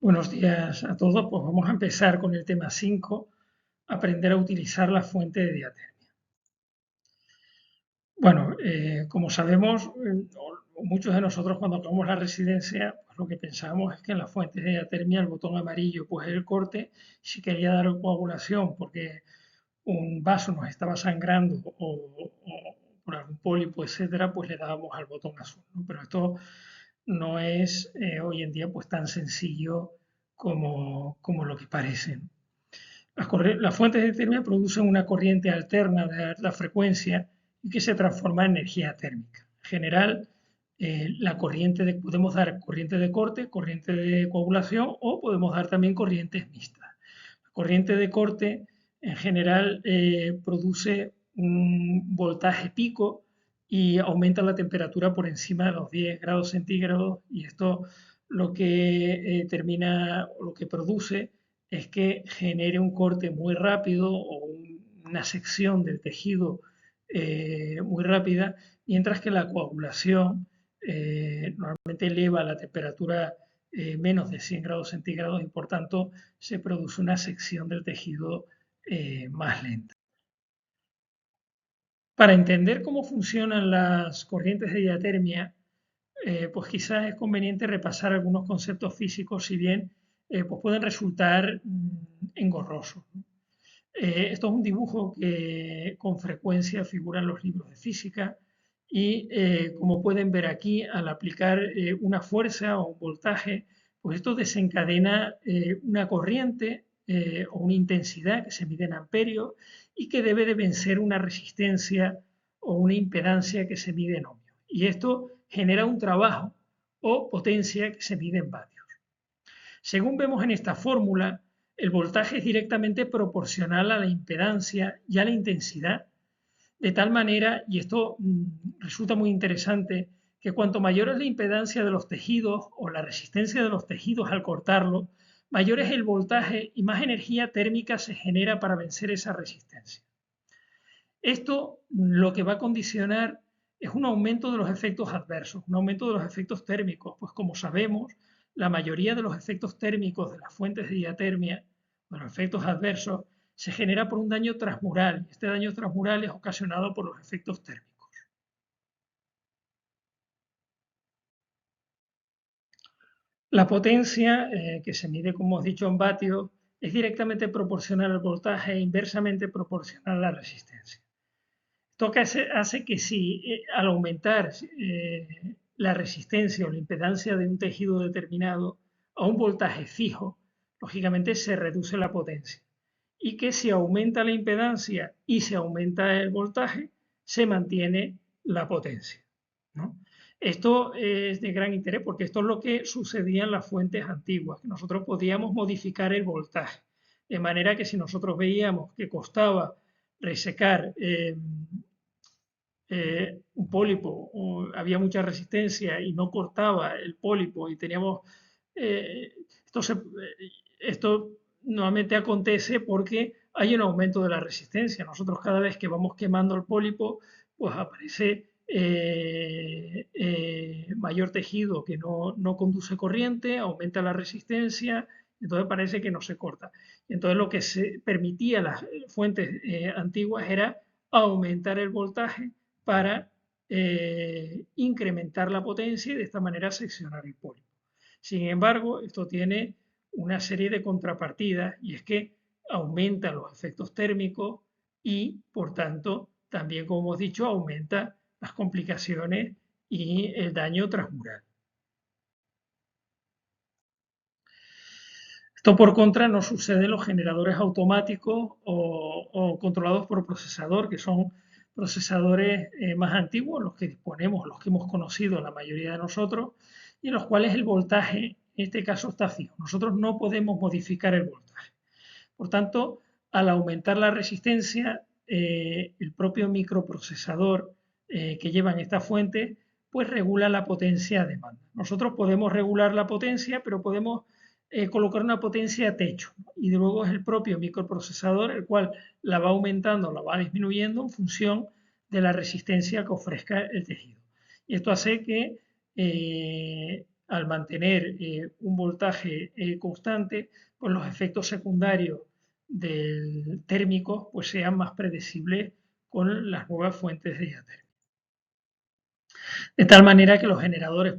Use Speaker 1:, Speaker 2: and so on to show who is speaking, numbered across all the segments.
Speaker 1: Buenos días a todos. Pues vamos a empezar con el tema 5, aprender a utilizar la fuente de diatermia. Bueno, como sabemos, muchos de nosotros cuando acabamos la residencia, pues lo que pensábamos es que en la fuente de diatermia el botón amarillo pues es el corte. Si quería dar coagulación porque un vaso nos estaba sangrando o por algún pólipo, etcétera, pues le dábamos al botón azul, ¿no? Pero esto no es hoy en día pues tan sencillo como lo que parece. Las fuentes de termia producen una corriente alterna de alta frecuencia y que se transforma en energía térmica. En general, podemos dar corriente de corte, corriente de coagulación o podemos dar también corrientes mixtas. La corriente de corte en general produce un voltaje pico y aumenta la temperatura por encima de los 10 grados centígrados, y esto lo que lo que produce es que genere un corte muy rápido o una sección del tejido muy rápida, mientras que la coagulación normalmente eleva la temperatura menos de 100 grados centígrados y por tanto se produce una sección del tejido más lenta. Para entender cómo funcionan las corrientes de diatermia, pues quizás es conveniente repasar algunos conceptos físicos, si bien pues pueden resultar engorrosos, ¿no? Esto es un dibujo que con frecuencia figura en los libros de física y como pueden ver aquí, al aplicar una fuerza o un voltaje, pues esto desencadena una corriente o una intensidad que se mide en amperios y que debe de vencer una resistencia o una impedancia que se mide en ohmios. Y esto genera un trabajo o potencia que se mide en vatios. Según vemos en esta fórmula, el voltaje es directamente proporcional a la impedancia y a la intensidad, de tal manera, y esto resulta muy interesante, que cuanto mayor es la impedancia de los tejidos o la resistencia de los tejidos al cortarlo, mayor es el voltaje y más energía térmica se genera para vencer esa resistencia. Esto lo que va a condicionar es un aumento de los efectos adversos, un aumento de los efectos térmicos, pues como sabemos, la mayoría de los efectos térmicos de las fuentes de diatermia, de los efectos adversos, se genera por un daño transmural. Este daño transmural es ocasionado por los efectos térmicos. La potencia, que se mide, como hemos dicho, en vatios, es directamente proporcional al voltaje e inversamente proporcional a la resistencia. Esto que hace que si al aumentar la resistencia o la impedancia de un tejido determinado a un voltaje fijo, lógicamente se reduce la potencia. Y que si aumenta la impedancia y se aumenta el voltaje, se mantiene la potencia, ¿no? Esto es de gran interés porque esto es lo que sucedía en las fuentes antiguas, que nosotros podíamos modificar el voltaje. De manera que si nosotros veíamos que costaba resecar un pólipo, había mucha resistencia y no cortaba el pólipo y teníamos... eh, esto, esto normalmente acontece porque hay un aumento de la resistencia. Nosotros cada vez que vamos quemando el pólipo, pues aparece mayor tejido que no conduce corriente, aumenta la resistencia, entonces parece que no se corta. Entonces lo que se permitía a las fuentes antiguas era aumentar el voltaje para incrementar la potencia y de esta manera seccionar el pólipo. Sin embargo, esto tiene una serie de contrapartidas, y es que aumenta los efectos térmicos y, por tanto, también, como hemos dicho, aumenta las complicaciones y el daño transmural. Esto, por contra, no sucede en los generadores automáticos o controlados por procesador, que son procesadores más antiguos, los que disponemos, los que hemos conocido la mayoría de nosotros, y en los cuales el voltaje, en este caso, está fijo. Nosotros no podemos modificar el voltaje. Por tanto, al aumentar la resistencia, el propio microprocesador que llevan esta fuente, pues regula la potencia a demanda. Nosotros podemos regular la potencia, pero podemos colocar una potencia a techo, y luego es el propio microprocesador el cual la va aumentando, la va disminuyendo en función de la resistencia que ofrezca el tejido. Y esto hace que al mantener un voltaje constante, pues los efectos secundarios del térmico pues sean más predecibles con las nuevas fuentes de diatermia. De tal manera que los generadores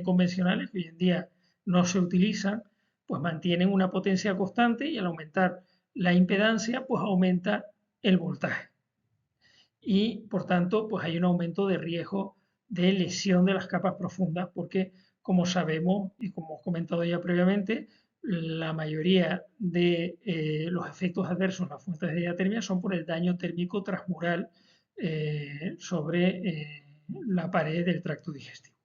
Speaker 1: convencionales, que hoy en día no se utilizan, pues mantienen una potencia constante y al aumentar la impedancia, pues aumenta el voltaje. Y por tanto, pues hay un aumento de riesgo de lesión de las capas profundas, porque como sabemos y como he comentado ya previamente, la mayoría de los efectos adversos en las fuentes de diatermia son por el daño térmico transmural sobre la pared del tracto digestivo.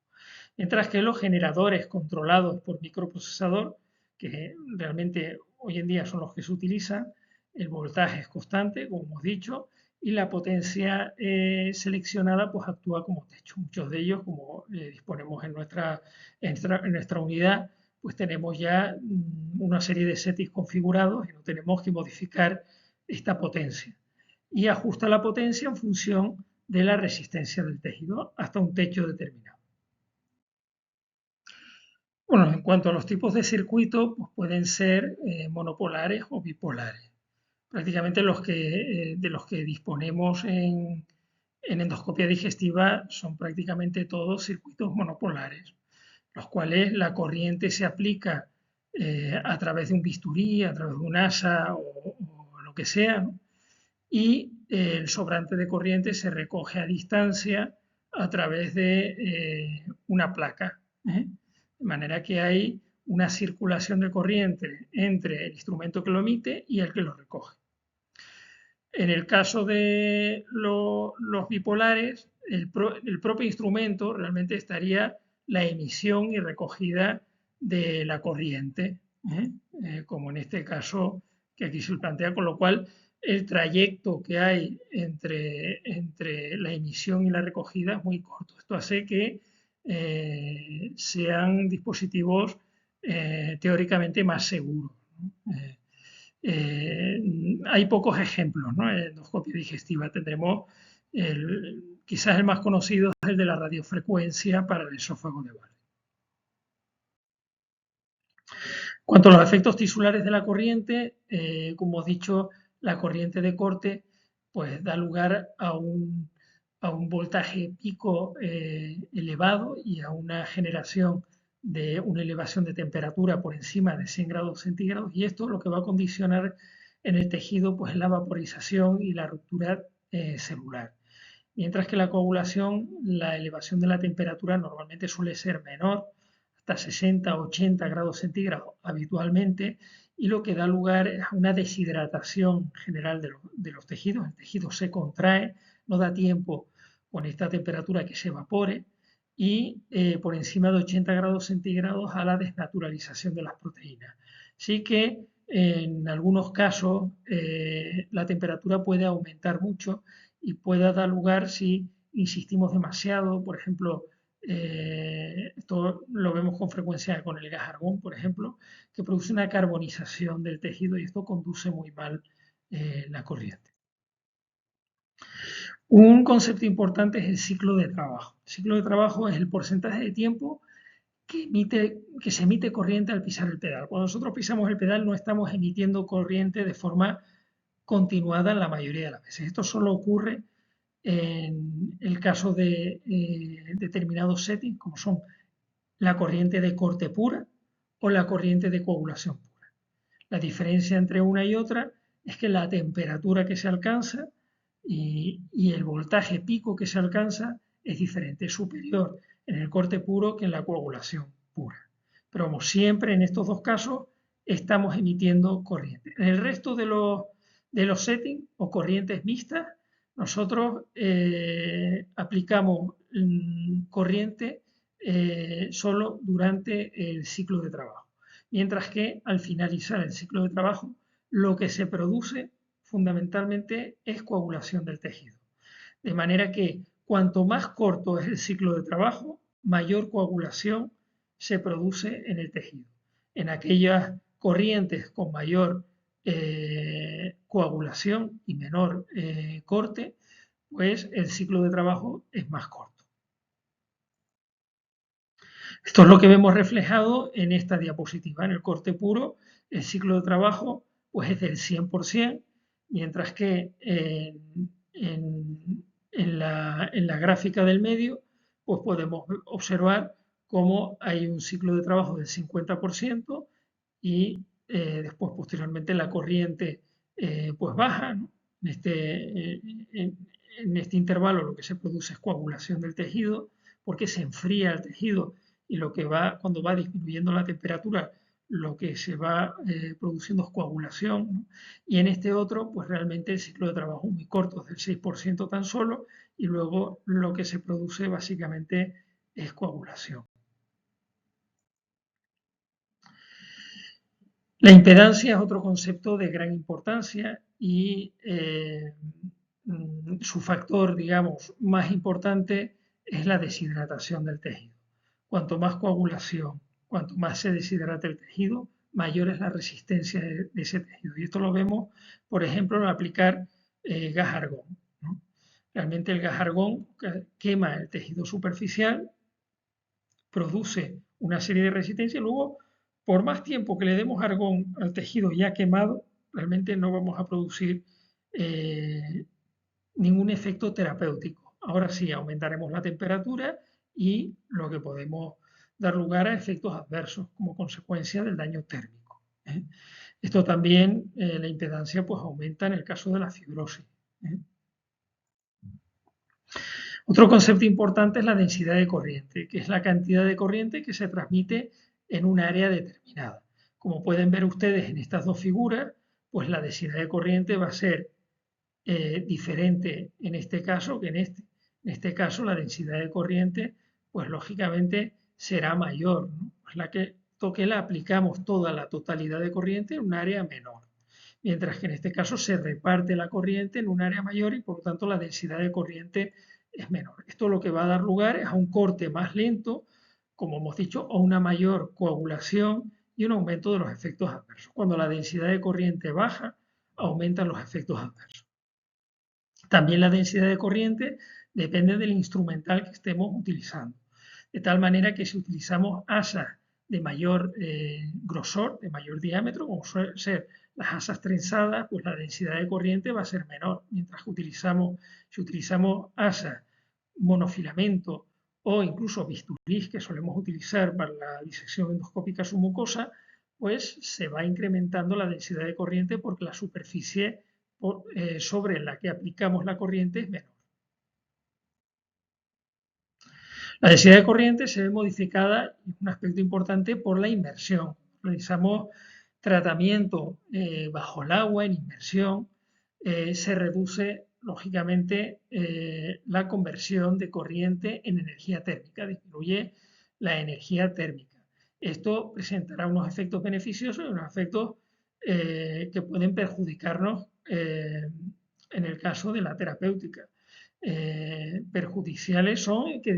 Speaker 1: Mientras que los generadores controlados por microprocesador, que realmente hoy en día son los que se utilizan, el voltaje es constante, como hemos dicho, y la potencia seleccionada pues actúa como techo. Muchos de ellos, como disponemos en nuestra unidad, pues tenemos ya una serie de settings configurados y no tenemos que modificar esta potencia. Y ajusta la potencia en función de la resistencia del tejido hasta un techo determinado. Bueno, en cuanto a los tipos de circuitos, pues pueden ser monopolares o bipolares. Prácticamente de los que disponemos en endoscopia digestiva son prácticamente todos circuitos monopolares, los cuales la corriente se aplica a través de un bisturí, a través de un asa o lo que sea, ¿no? Y el sobrante de corriente se recoge a distancia a través de una placa, ¿eh? De manera que hay una circulación de corriente entre el instrumento que lo emite y el que lo recoge. En el caso de los bipolares, el propio instrumento realmente estaría la emisión y recogida de la corriente, como en este caso que aquí se plantea, con lo cual el trayecto que hay entre la emisión y la recogida es muy corto. Esto hace que sean dispositivos teóricamente más seguros, ¿no? Hay pocos ejemplos, ¿no? En endoscopia digestiva tendremos, quizás el más conocido es el de la radiofrecuencia para el esófago de Barrett. Cuanto a los efectos tisulares de la corriente, como os he dicho, la corriente de corte pues da lugar a un voltaje pico elevado y a una generación de una elevación de temperatura por encima de 100 grados centígrados, y esto lo que va a condicionar en el tejido pues la vaporización y la ruptura celular. Mientras que la coagulación, la elevación de la temperatura normalmente suele ser menor, hasta 60 o 80 grados centígrados habitualmente, y lo que da lugar a una deshidratación general de los tejidos. El tejido se contrae, no da tiempo con esta temperatura que se evapore, y por encima de 80 grados centígrados a la desnaturalización de las proteínas. Sí que en algunos casos la temperatura puede aumentar mucho y pueda dar lugar si insistimos demasiado, por ejemplo, esto lo vemos con frecuencia con el gas argón, por ejemplo, que produce una carbonización del tejido y esto conduce muy mal la corriente. Un concepto importante es el ciclo de trabajo. El ciclo de trabajo es el porcentaje de tiempo que se emite corriente al pisar el pedal. Cuando nosotros pisamos el pedal no estamos emitiendo corriente de forma continuada en la mayoría de las veces. Esto solo ocurre en el caso de determinados settings, como son la corriente de corte pura o la corriente de coagulación pura. La diferencia entre una y otra es que la temperatura que se alcanza y el voltaje pico que se alcanza es diferente, es superior en el corte puro que en la coagulación pura. Pero como siempre en estos dos casos estamos emitiendo corriente. En el resto de los settings o corrientes mixtas, nosotros aplicamos corriente solo durante el ciclo de trabajo. Mientras que al finalizar el ciclo de trabajo, lo que se produce fundamentalmente es coagulación del tejido. De manera que cuanto más corto es el ciclo de trabajo, mayor coagulación se produce en el tejido. En aquellas corrientes con mayor coagulación y menor corte, pues el ciclo de trabajo es más corto. Esto es lo que vemos reflejado en esta diapositiva. En el corte puro, el ciclo de trabajo pues, es del 100%, mientras que en la gráfica del medio pues podemos observar cómo hay un ciclo de trabajo del 50% y después posteriormente la corriente pues baja, ¿no? En este intervalo lo que se produce es coagulación del tejido porque se enfría el tejido y lo que va, cuando va disminuyendo la temperatura, lo que se va produciendo es coagulación, ¿no? Y en este otro, pues realmente el ciclo de trabajo es muy corto, es del 6% tan solo, y luego lo que se produce básicamente es coagulación. La impedancia es otro concepto de gran importancia y su factor, digamos, más importante es la deshidratación del tejido. Cuanto más coagulación, cuanto más se deshidrata el tejido, mayor es la resistencia de ese tejido. Y esto lo vemos, por ejemplo, al aplicar gas argón, ¿no? Realmente el gas argón quema el tejido superficial, produce una serie de resistencia y luego, por más tiempo que le demos argón al tejido ya quemado, realmente no vamos a producir eh, ningún efecto terapéutico. Ahora sí, aumentaremos la temperatura y lo que podemos dar lugar a efectos adversos como consecuencia del daño térmico, ¿eh? Esto también, la impedancia, pues aumenta en el caso de la fibrosis, ¿eh? Otro concepto importante es la densidad de corriente, que es la cantidad de corriente que se transmite en un área determinada. Como pueden ver ustedes en estas dos figuras, pues la densidad de corriente va a ser diferente en este caso que en este. En este caso, la densidad de corriente, pues lógicamente será mayor, ¿no? Pues que la aplicamos toda la totalidad de corriente en un área menor. Mientras que en este caso se reparte la corriente en un área mayor y por lo tanto la densidad de corriente es menor. Esto lo que va a dar lugar es a un corte más lento, como hemos dicho, a una mayor coagulación y un aumento de los efectos adversos. Cuando la densidad de corriente baja, aumentan los efectos adversos. También la densidad de corriente depende del instrumental que estemos utilizando. De tal manera que si utilizamos asas de mayor grosor, de mayor diámetro, como suelen ser las asas trenzadas, pues la densidad de corriente va a ser menor. Mientras que si utilizamos asas monofilamento o incluso bisturís que solemos utilizar para la disección endoscópica submucosa, pues se va incrementando la densidad de corriente porque la superficie sobre la que aplicamos la corriente es menor. La densidad de corriente se ve modificada, un aspecto importante, por la inmersión. Realizamos tratamiento bajo el agua, en inmersión, se reduce lógicamente la conversión de corriente en energía térmica, disminuye la energía térmica. Esto presentará unos efectos beneficiosos y unos efectos que pueden perjudicarnos en el caso de la terapéutica. Perjudiciales son que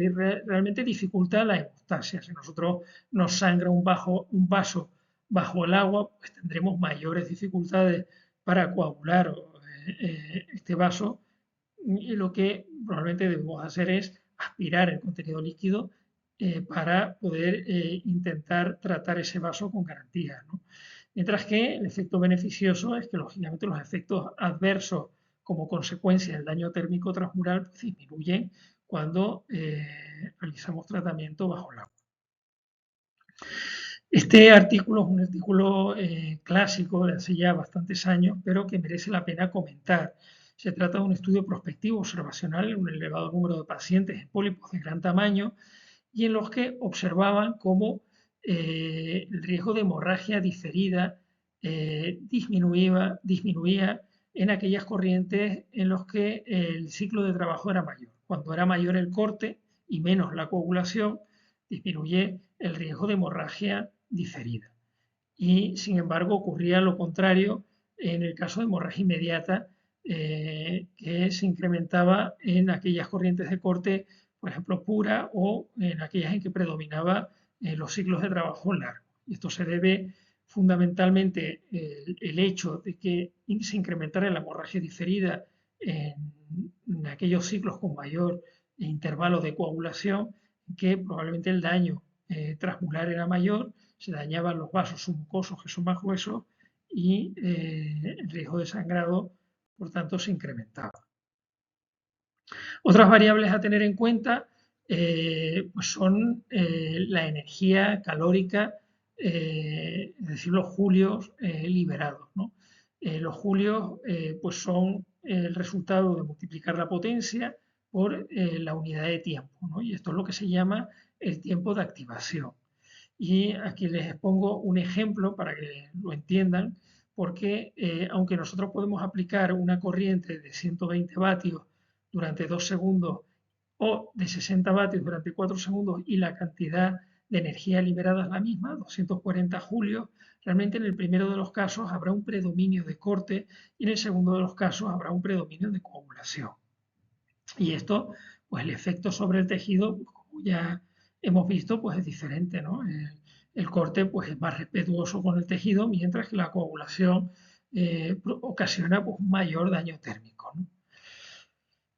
Speaker 1: realmente dificulta la hemostasia. Si nosotros nos sangra un vaso bajo el agua, pues tendremos mayores dificultades para coagular este vaso y lo que probablemente debemos hacer es aspirar el contenido líquido para poder intentar tratar ese vaso con garantía, ¿no? Mientras que el efecto beneficioso es que lógicamente los efectos adversos como consecuencia del daño térmico transmural pues, disminuyen cuando realizamos tratamiento bajo el agua. Este artículo es un artículo clásico de hace ya bastantes años, pero que merece la pena comentar. Se trata de un estudio prospectivo observacional en un elevado número de pacientes en pólipos de gran tamaño y en los que observaban cómo el riesgo de hemorragia diferida disminuía en aquellas corrientes en las que el ciclo de trabajo era mayor. Cuando era mayor el corte y menos la coagulación, disminuye el riesgo de hemorragia diferida. Y sin embargo ocurría lo contrario en el caso de hemorragia inmediata, que se incrementaba en aquellas corrientes de corte, por ejemplo, pura o en aquellas en que predominaba los ciclos de trabajo largos. Y esto se debe fundamentalmente el hecho de que se incrementara la hemorragia diferida en aquellos ciclos con mayor intervalo de coagulación, que probablemente el daño transmular era mayor, se dañaban los vasos submucosos que son más gruesos y el riesgo de sangrado, por tanto, se incrementaba. Otras variables a tener en cuenta pues son la energía calórica, es decir, los julios liberados, ¿no? Los julios pues son el resultado de multiplicar la potencia por la unidad de tiempo, ¿no? Y esto es lo que se llama el tiempo de activación. Y aquí les expongo un ejemplo para que lo entiendan, porque aunque nosotros podemos aplicar una corriente de 120 vatios durante 2 segundos o de 60 vatios durante 4 segundos y la cantidad de energía liberada es la misma, 240 julios, realmente en el primero de los casos habrá un predominio de corte y en el segundo de los casos habrá un predominio de coagulación. Y esto, pues el efecto sobre el tejido, como ya hemos visto, pues es diferente, ¿no? El corte pues es más respetuoso con el tejido, mientras que la coagulación ocasiona pues, un mayor daño térmico, ¿no?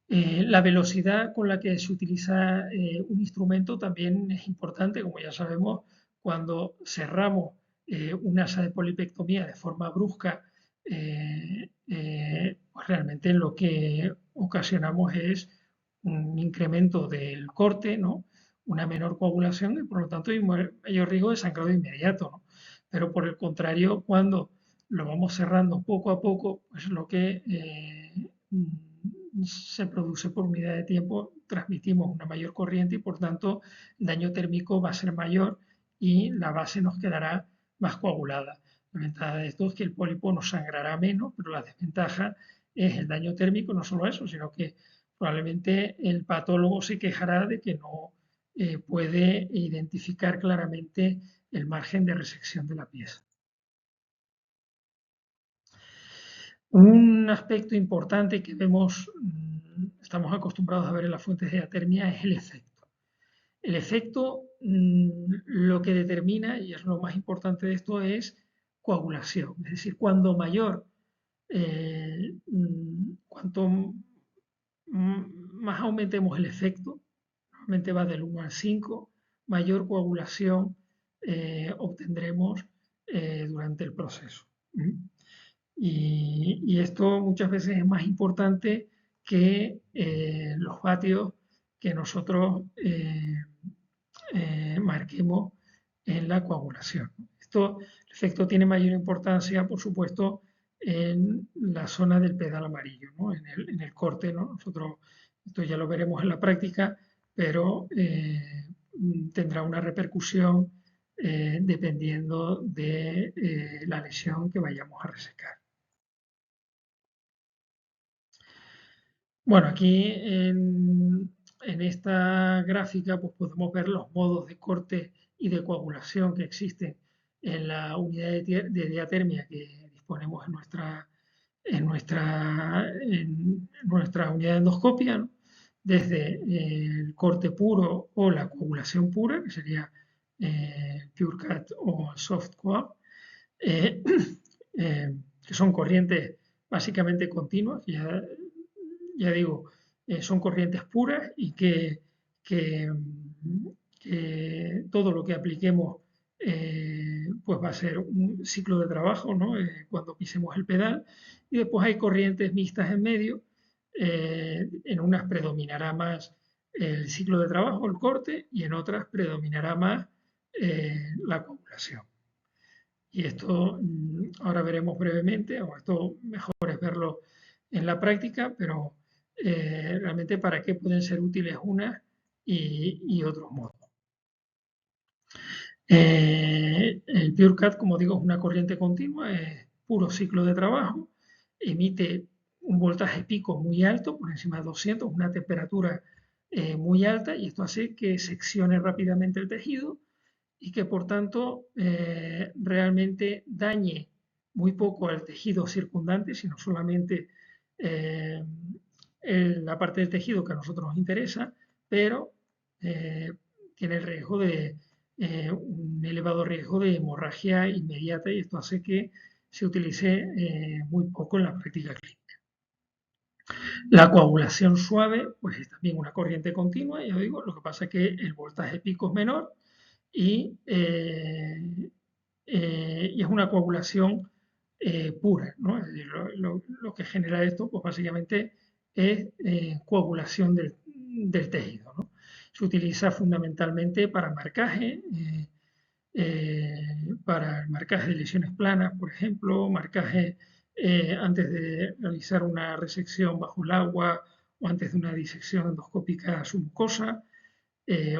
Speaker 1: La velocidad con la que se utiliza un instrumento también es importante, como ya sabemos, cuando cerramos una asa de polipectomía de forma brusca, pues realmente lo que ocasionamos es un incremento del corte, ¿no? Una menor coagulación y por lo tanto hay un mayor riesgo de sangrado inmediato, ¿no? Pero por el contrario, cuando lo vamos cerrando poco a poco, pues lo que se produce por unidad de tiempo, transmitimos una mayor corriente y por tanto el daño térmico va a ser mayor y la base nos quedará más coagulada. La ventaja de esto es que el pólipo nos sangrará menos, pero la desventaja es el daño térmico, no solo eso, sino que probablemente el patólogo se quejará de que no puede identificar claramente el margen de resección de la pieza. Un aspecto importante que vemos, estamos acostumbrados a ver en las fuentes de atermia es el efecto. El efecto lo que determina, y es lo más importante de esto, es coagulación. Es decir, cuanto mayor, cuanto más aumentemos el efecto, normalmente va del 1 al 5, mayor coagulación obtendremos durante el proceso. Y esto muchas veces es más importante que los vatios que nosotros marquemos en la coagulación. El efecto tiene mayor importancia, por supuesto, en la zona del pedal amarillo, ¿no? En el corte, ¿no? Nosotros, esto ya lo veremos en la práctica, pero tendrá una repercusión dependiendo de la lesión que vayamos a resecar. Bueno, aquí en esta gráfica pues podemos ver los modos de corte y de coagulación que existen en la unidad de diatermia que disponemos en nuestra unidad de endoscopia, ¿no? Desde el corte puro o la coagulación pura, que sería Pure Cut o Soft Coag, que son corrientes básicamente continuas, ya digo, son corrientes puras y que todo lo que apliquemos pues va a ser un ciclo de trabajo, ¿no? Cuando pisemos el pedal. Y después hay corrientes mixtas en medio. En unas predominará más el ciclo de trabajo, el corte, y en otras predominará más la coagulación. Y esto ahora veremos brevemente, o esto mejor es verlo en la práctica, pero realmente para qué pueden ser útiles unas y otros modos. El PureCut, como digo, es una corriente continua, es puro ciclo de trabajo, emite un voltaje pico muy alto, por encima de 200, una temperatura muy alta, y esto hace que seccione rápidamente el tejido y que por tanto realmente dañe muy poco al tejido circundante, sino solamente la parte del tejido que a nosotros nos interesa, pero tiene el riesgo un elevado riesgo de hemorragia inmediata y esto hace que se utilice muy poco en la práctica clínica. La coagulación suave, pues es también una corriente continua, ya digo, lo que pasa es que el voltaje pico es menor y es una coagulación pura, ¿no? Es decir, lo que genera esto, pues básicamente es coagulación del tejido, ¿no? Se utiliza fundamentalmente para el marcaje de lesiones planas, por ejemplo, marcaje antes de realizar una resección bajo el agua o antes de una disección endoscópica submucosa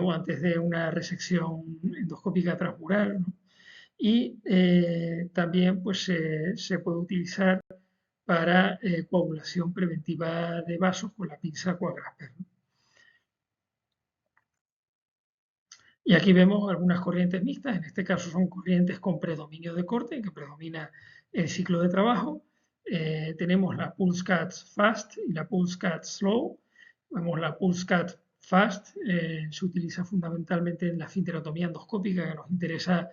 Speaker 1: o antes de una resección endoscópica transmural, ¿no? Y también pues, se puede utilizar para coagulación preventiva de vasos con la pinza Coagrasper, ¿no? Y aquí vemos algunas corrientes mixtas, en este caso son corrientes con predominio de corte, en que predomina el ciclo de trabajo. Tenemos la Pulse Cut Fast y la Pulse Cut Slow. Vemos la Pulse Cut Fast, se utiliza fundamentalmente en la esfinterotomía endoscópica, que nos interesa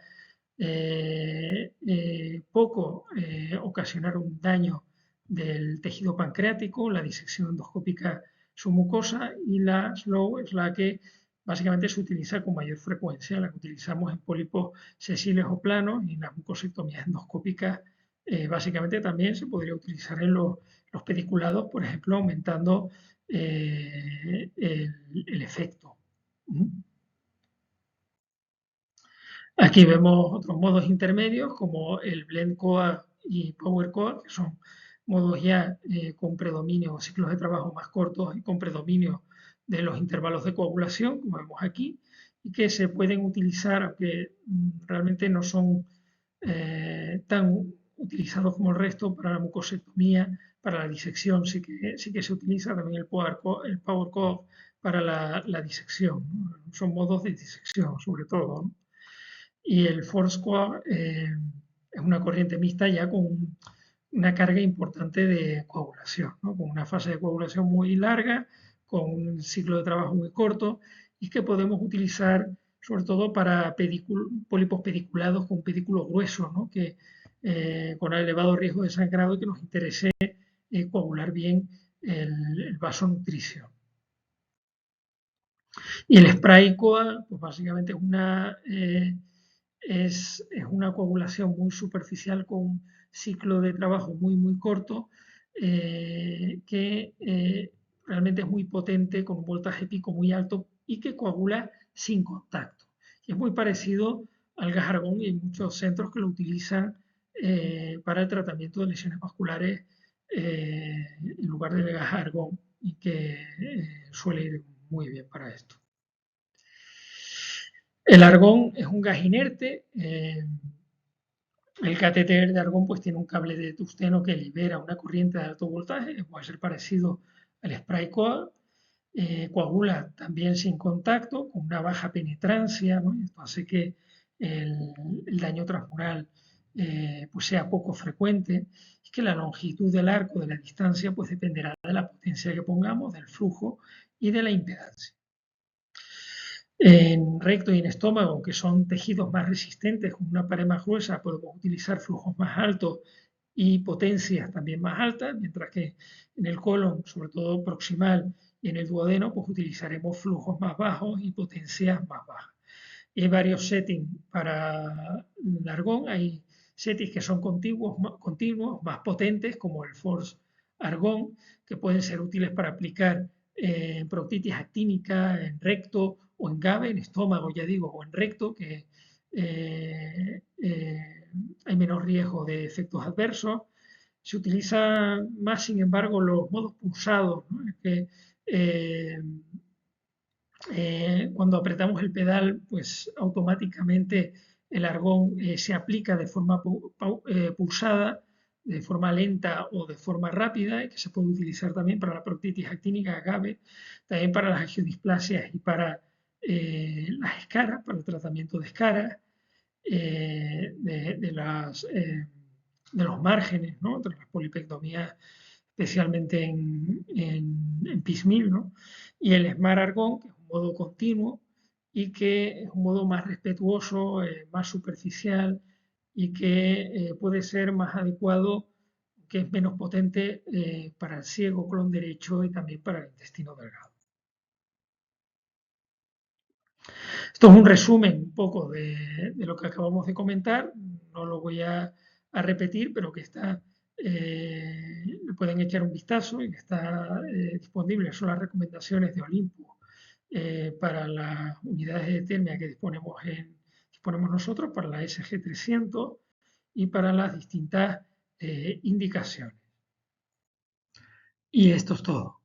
Speaker 1: poco ocasionar un daño del tejido pancreático, la disección endoscópica submucosa, y la slow es la que básicamente se utiliza con mayor frecuencia, la que utilizamos en pólipos sesiles o planos y en las mucosectomías endoscópicas. Básicamente también se podría utilizar en los pediculados, por ejemplo, aumentando el efecto. Aquí vemos otros modos intermedios como el Blend Coa y Power Coa, que son modos ya con predominio, ciclos de trabajo más cortos y con predominio de los intervalos de coagulación, como vemos aquí, y que se pueden utilizar, aunque realmente no son tan utilizados como el resto para la mucosectomía, para la disección sí que se utiliza también el Power Coa para la disección, ¿no? Son modos de disección sobre todo, ¿no? Y el Foursquare es una corriente mixta ya con una carga importante de coagulación, ¿no? Con una fase de coagulación muy larga, con un ciclo de trabajo muy corto y que podemos utilizar sobre todo para pólipos pediculados con pedículos gruesos, ¿no? Que con elevado riesgo de sangrado y que nos interese coagular bien el vaso nutricio. Y el spray COA, pues básicamente es una coagulación muy superficial con un ciclo de trabajo muy corto que realmente es muy potente, con un voltaje pico muy alto y que coagula sin contacto. Y es muy parecido al gas argón y hay muchos centros que lo utilizan para el tratamiento de lesiones vasculares en lugar del gas argón y que suele ir muy bien para esto. El argón es un gas inerte. El catéter de argón pues tiene un cable de tungsteno que libera una corriente de alto voltaje, puede ser parecido al spray coa. Coagula también sin contacto, con una baja penetrancia, ¿no? Esto hace que el daño transmural pues sea poco frecuente y que la longitud del arco de la distancia pues dependerá de la potencia que pongamos, del flujo y de la impedancia. En recto y en estómago, que son tejidos más resistentes, con una pared más gruesa, podemos utilizar flujos más altos y potencias también más altas, mientras que en el colon, sobre todo proximal, y en el duodeno, pues utilizaremos flujos más bajos y potencias más bajas. Y hay varios settings para el argón, hay settings que son continuos, más potentes, como el force argón, que pueden ser útiles para aplicar en proctitis actínica, en recto o en GABE, en estómago, ya digo, o en recto, que hay menos riesgo de efectos adversos. Se utiliza más, sin embargo, los modos pulsados, ¿no? Que, cuando apretamos el pedal, pues automáticamente el argón se aplica de forma pulsada, de forma lenta o de forma rápida, y que se puede utilizar también para la proctitis actínica agave, también para las angiodisplasias y para las escaras, para el tratamiento de escaras, de los márgenes, ¿no? De las polipectomías, especialmente en Pismil, ¿no? Y el Smart Argón, que es un modo continuo y que es un modo más respetuoso, más superficial y que puede ser más adecuado, que es menos potente para el ciego, colon derecho y también para el intestino delgado. Esto es un resumen un poco de lo que acabamos de comentar, no lo voy a repetir, pero que está, le pueden echar un vistazo y que está disponible. Son las recomendaciones de Olympus para las unidades de termia que disponemos nosotros, para la SG300 y para las distintas indicaciones. Y esto es todo.